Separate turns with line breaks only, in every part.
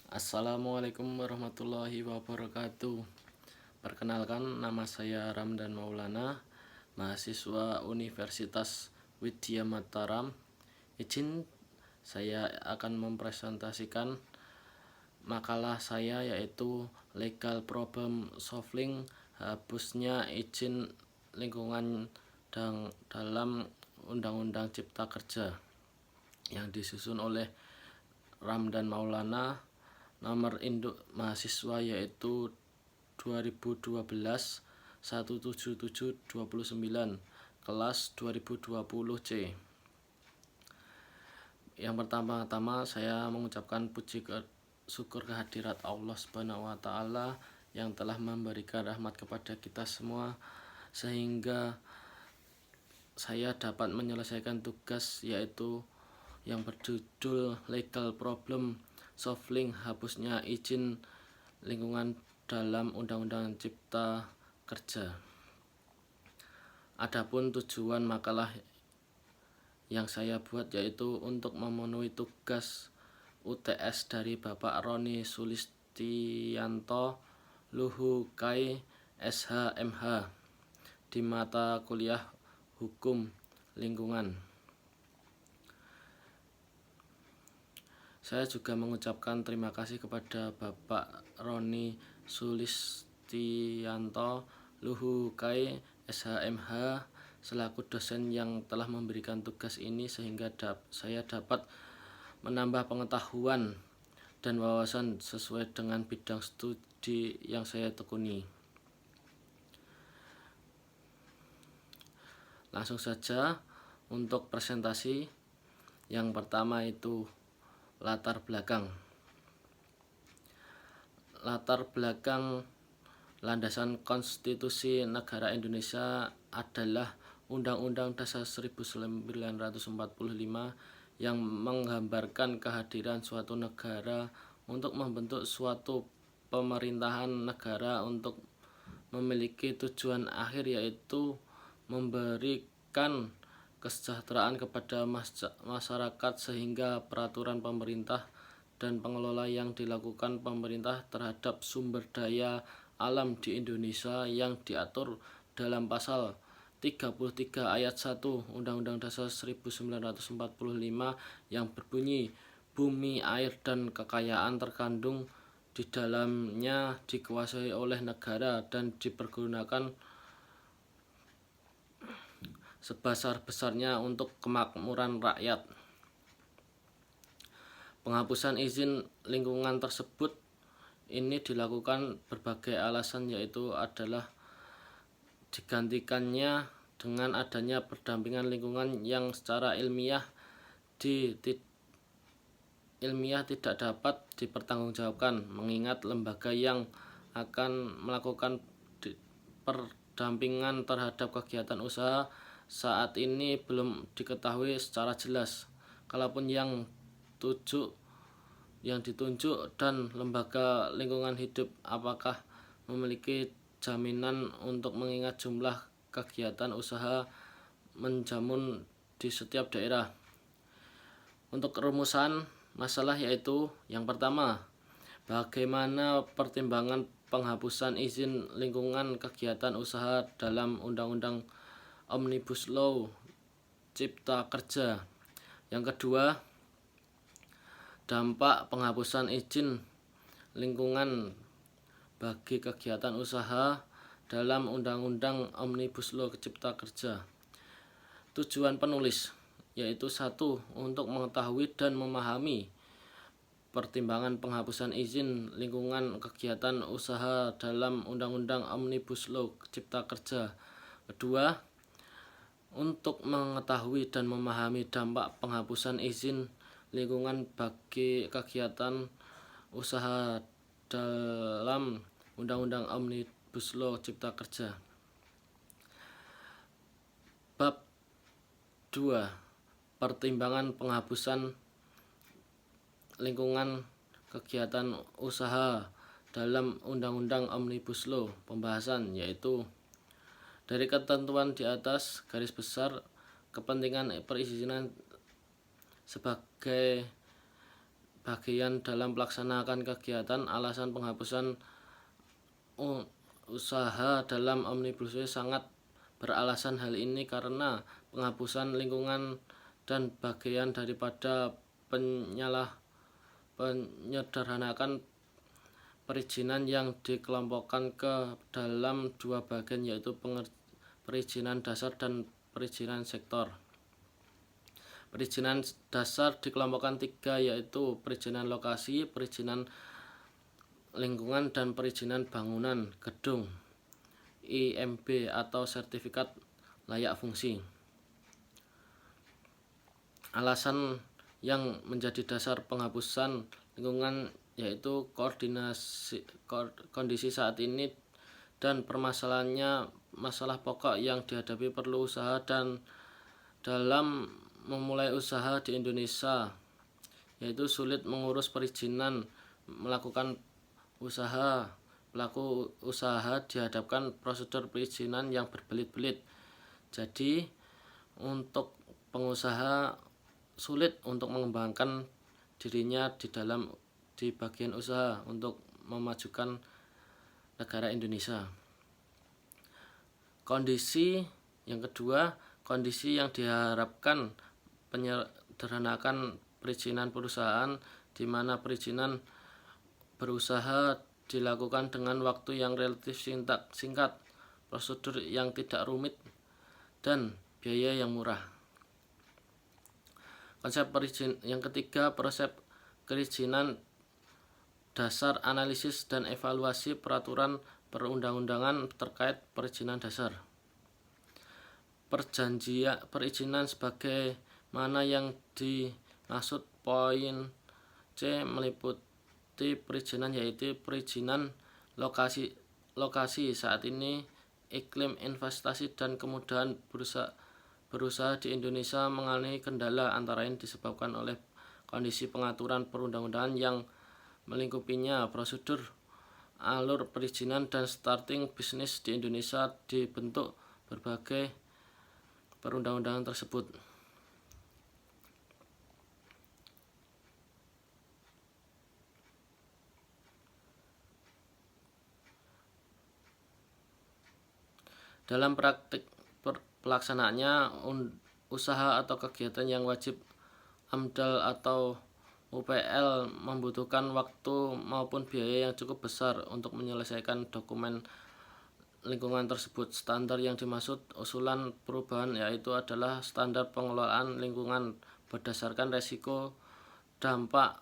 Assalamualaikum warahmatullahi wabarakatuh. Perkenalkan, nama saya Ramdan Maulana, mahasiswa Universitas Widya Mataram. Izin saya akan mempresentasikan makalah saya, yaitu Legal Problem Solving, hapusnya izin lingkungan dalam Undang-Undang Cipta Kerja, yang disusun oleh Ramdan Maulana. Nomor induk mahasiswa yaitu 2012 17729, kelas 2020 C. Yang pertama-tama saya mengucapkan puji syukur kehadirat Allah Subhanahu wa taala yang telah memberikan rahmat kepada kita semua, sehingga saya dapat menyelesaikan tugas yaitu yang berjudul Legal Problem Solving, hapusnya izin lingkungan dalam Undang-Undang Cipta Kerja. Adapun tujuan makalah yang saya buat yaitu untuk memenuhi tugas UTS dari Bapak Roni Sulistianto Luhu Kai SH/MH di mata kuliah Hukum Lingkungan. Saya juga mengucapkan terima kasih kepada Bapak Roni Sulistianto Luhu Kai SH/MH selaku dosen yang telah memberikan tugas ini, sehingga saya dapat menambah pengetahuan dan wawasan sesuai dengan bidang studi yang saya tekuni. Langsung saja untuk presentasi. Yang pertama itu latar belakang. Latar belakang landasan konstitusi negara Indonesia adalah Undang-Undang Dasar 1945 yang menggambarkan kehadiran suatu negara untuk membentuk suatu pemerintahan negara untuk memiliki tujuan akhir, yaitu memberikan kesejahteraan kepada masyarakat, sehingga peraturan pemerintah dan pengelola yang dilakukan pemerintah terhadap sumber daya alam di Indonesia yang diatur dalam pasal 33 ayat 1 Undang-Undang Dasar 1945 yang berbunyi, bumi, air, dan kekayaan terkandung di dalamnya dikuasai oleh negara dan dipergunakan sebesar-besarnya untuk kemakmuran rakyat. Penghapusan izin lingkungan tersebut ini dilakukan berbagai alasan, yaitu adalah digantikannya dengan adanya pendampingan lingkungan yang secara ilmiah tidak dapat dipertanggungjawabkan, mengingat lembaga yang akan melakukan pendampingan terhadap kegiatan usaha saat ini belum diketahui secara jelas. Kalaupun yang ditunjuk dan lembaga lingkungan hidup apakah memiliki jaminan untuk mengingat jumlah kegiatan usaha menjamun di setiap daerah. Untuk rumusan masalah yaitu yang pertama, bagaimana pertimbangan penghapusan izin lingkungan kegiatan usaha dalam Undang-Undang Omnibus Law Cipta Kerja. Yang kedua, dampak penghapusan izin lingkungan bagi kegiatan usaha dalam Undang-Undang Omnibus Law Cipta Kerja. Tujuan penulis yaitu 1. Untuk mengetahui dan memahami pertimbangan penghapusan izin lingkungan kegiatan usaha dalam Undang-Undang Omnibus Law Cipta Kerja. Kedua, untuk mengetahui dan memahami dampak penghapusan izin lingkungan bagi kegiatan usaha dalam Undang-Undang Omnibus Law Cipta Kerja. Bab 2. Pertimbangan penghapusan lingkungan kegiatan usaha dalam Undang-Undang Omnibus Law. Pembahasan yaitu dari ketentuan di atas, garis besar kepentingan perizinan sebagai bagian dalam melaksanakan kegiatan. Alasan penghapusan usaha dalam Omnibus Law sangat beralasan. Hal ini karena penghapusan lingkungan dan bagian daripada penyederhanakan perizinan yang dikelompokkan ke dalam dua bagian, yaitu perizinan dasar dan perizinan sektor. Perizinan dasar dikelompokkan 3, yaitu perizinan lokasi, perizinan lingkungan, dan perizinan bangunan gedung IMB atau sertifikat layak fungsi. Alasan yang menjadi dasar penghapusan lingkungan yaitu kondisi saat ini dan permasalahannya, masalah pokok yang dihadapi perlu usaha dan dalam memulai usaha di Indonesia, yaitu sulit mengurus perizinan melakukan usaha. Pelaku usaha dihadapkan prosedur perizinan yang berbelit-belit. Jadi untuk pengusaha sulit untuk mengembangkan dirinya di bagian usaha untuk memajukan negara Indonesia. Kondisi yang kedua, kondisi yang diharapkan penyederhanakan perizinan perusahaan, di mana perizinan berusaha dilakukan dengan waktu yang relatif singkat, prosedur yang tidak rumit, dan biaya yang murah. Yang ketiga, konsep perizinan dasar, analisis dan evaluasi peraturan perundang-undangan terkait perizinan dasar. Perizinan sebagaimana yang dimaksud poin C meliputi perizinan, yaitu perizinan lokasi. Saat ini iklim investasi dan kemudahan berusaha di Indonesia mengalami kendala, antara lain disebabkan oleh kondisi pengaturan perundang-undangan yang melingkupinya. Prosedur, alur perizinan, dan starting bisnis di Indonesia dibentuk berbagai perundang-undangan tersebut. Dalam praktik pelaksanaannya, usaha atau kegiatan yang wajib AMDAL atau UPL membutuhkan waktu maupun biaya yang cukup besar untuk menyelesaikan dokumen lingkungan tersebut. Standar yang dimaksud usulan perubahan yaitu adalah standar pengelolaan lingkungan berdasarkan resiko dampak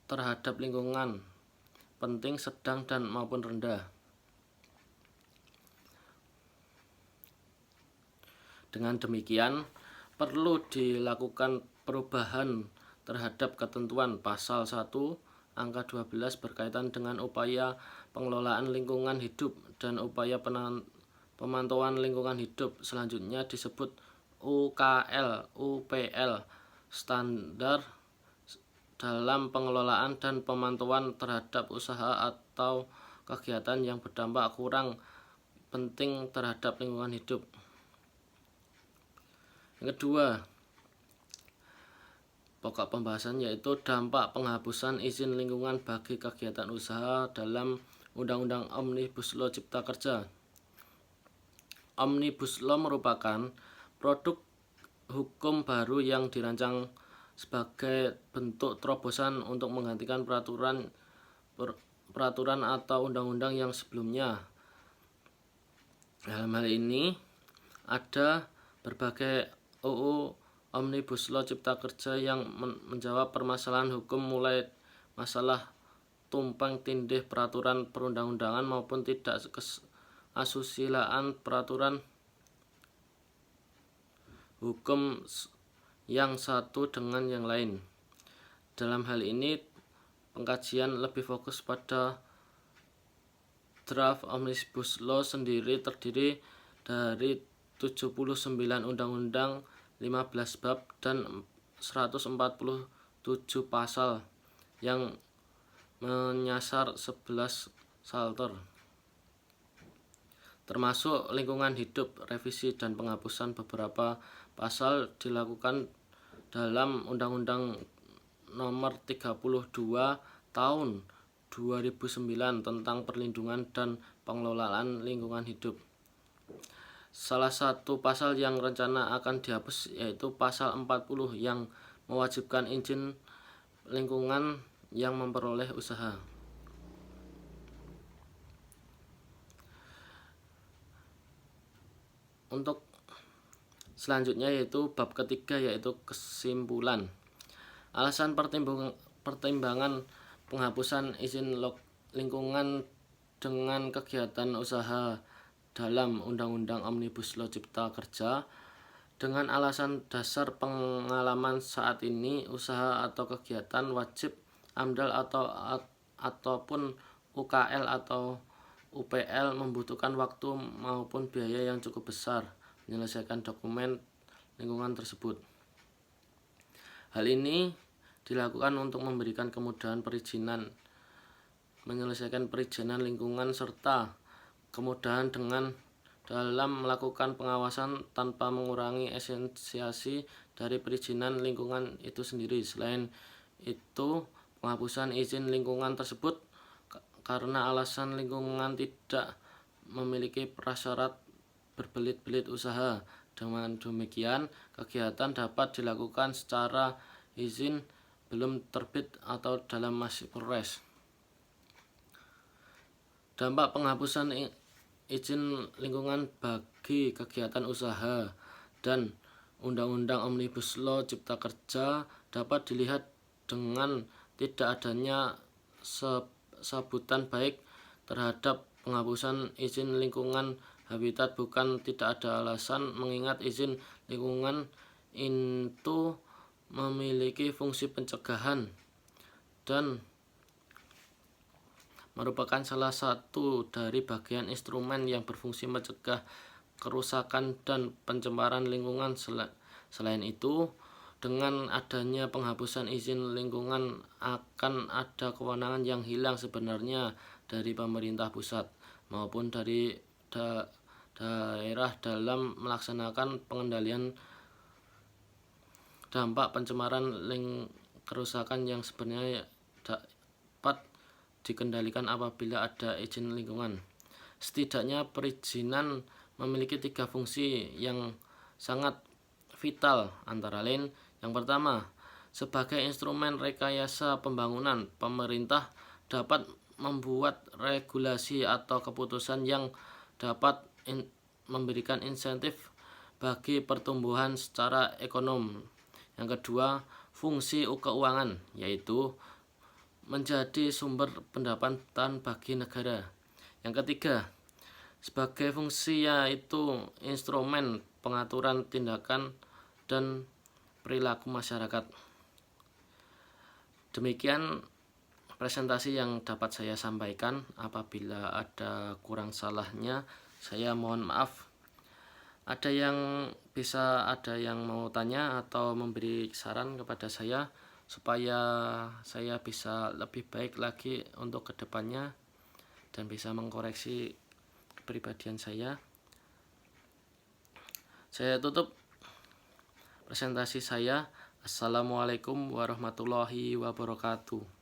terhadap lingkungan, penting, sedang, dan maupun rendah. Dengan demikian, perlu dilakukan perubahan terhadap ketentuan pasal 1 angka 12 berkaitan dengan upaya pengelolaan lingkungan hidup dan upaya pemantauan lingkungan hidup. Selanjutnya disebut UKL, UPL, standar dalam pengelolaan dan pemantauan terhadap usaha atau kegiatan yang berdampak kurang penting terhadap lingkungan hidup. Yang kedua, pokok pembahasan yaitu dampak penghapusan izin lingkungan bagi kegiatan usaha dalam Undang-Undang Omnibus Law Cipta Kerja. Omnibus Law merupakan produk hukum baru yang dirancang sebagai bentuk terobosan untuk menggantikan peraturan atau undang-undang yang sebelumnya. Dalam hal ini ada berbagai UU Omnibus Law Cipta Kerja yang menjawab permasalahan hukum, mulai masalah tumpang tindih peraturan perundang-undangan maupun tidak keasusilaan peraturan hukum yang satu dengan yang lain. Dalam hal ini, pengkajian lebih fokus pada draft Omnibus Law sendiri, terdiri dari 79 undang-undang, 15 bab, dan 147 pasal yang menyasar 11 shelter, termasuk lingkungan hidup. Revisi dan penghapusan beberapa pasal dilakukan dalam Undang-Undang Nomor 32 Tahun 2009 tentang perlindungan dan pengelolaan lingkungan hidup. Salah satu pasal yang rencana akan dihapus yaitu pasal 40 yang mewajibkan izin lingkungan yang memperoleh usaha. Untuk selanjutnya yaitu bab ketiga yaitu kesimpulan. Alasan pertimbangan penghapusan izin lingkungan dengan kegiatan usaha dalam Undang-Undang Omnibus Law Cipta Kerja dengan alasan dasar pengalaman saat ini usaha atau kegiatan wajib AMDAL ataupun UKL atau UPL membutuhkan waktu maupun biaya yang cukup besar menyelesaikan dokumen lingkungan tersebut. Hal ini dilakukan untuk memberikan kemudahan perizinan, menyelesaikan perizinan lingkungan serta kemudahan dalam melakukan pengawasan tanpa mengurangi esensiasi dari perizinan lingkungan itu sendiri. Selain itu, penghapusan izin lingkungan tersebut karena alasan lingkungan tidak memiliki prasyarat berbelit-belit usaha. Dengan demikian, kegiatan dapat dilakukan secara izin belum terbit atau dalam masih proses. Dampak penghapusan izin lingkungan bagi kegiatan usaha dan Undang-Undang Omnibus Law Cipta Kerja dapat dilihat dengan tidak adanya sambutan baik terhadap penghapusan izin lingkungan habitat. Bukan tidak ada alasan, mengingat izin lingkungan itu memiliki fungsi pencegahan dan merupakan salah satu dari bagian instrumen yang berfungsi mencegah kerusakan dan pencemaran lingkungan. Selain itu, dengan adanya penghapusan izin lingkungan akan ada kewenangan yang hilang sebenarnya dari pemerintah pusat maupun dari daerah dalam melaksanakan pengendalian dampak pencemaran kerusakan yang sebenarnya dapat dikendalikan apabila ada izin lingkungan. Setidaknya perizinan memiliki 3 fungsi yang sangat vital, antara lain yang pertama, sebagai instrumen rekayasa pembangunan, pemerintah dapat membuat regulasi atau keputusan yang dapat memberikan insentif bagi pertumbuhan secara ekonomi. Yang kedua, fungsi keuangan, yaitu menjadi sumber pendapatan bagi negara. Yang ketiga, sebagai fungsi yaitu instrumen pengaturan tindakan dan perilaku masyarakat. Demikian presentasi yang dapat saya sampaikan. Apabila ada kurang salahnya, saya mohon maaf. Ada yang mau tanya atau memberi saran kepada saya supaya saya bisa lebih baik lagi untuk kedepannya dan bisa mengkoreksi kepribadian saya. Saya tutup presentasi saya. Assalamualaikum warahmatullahi wabarakatuh.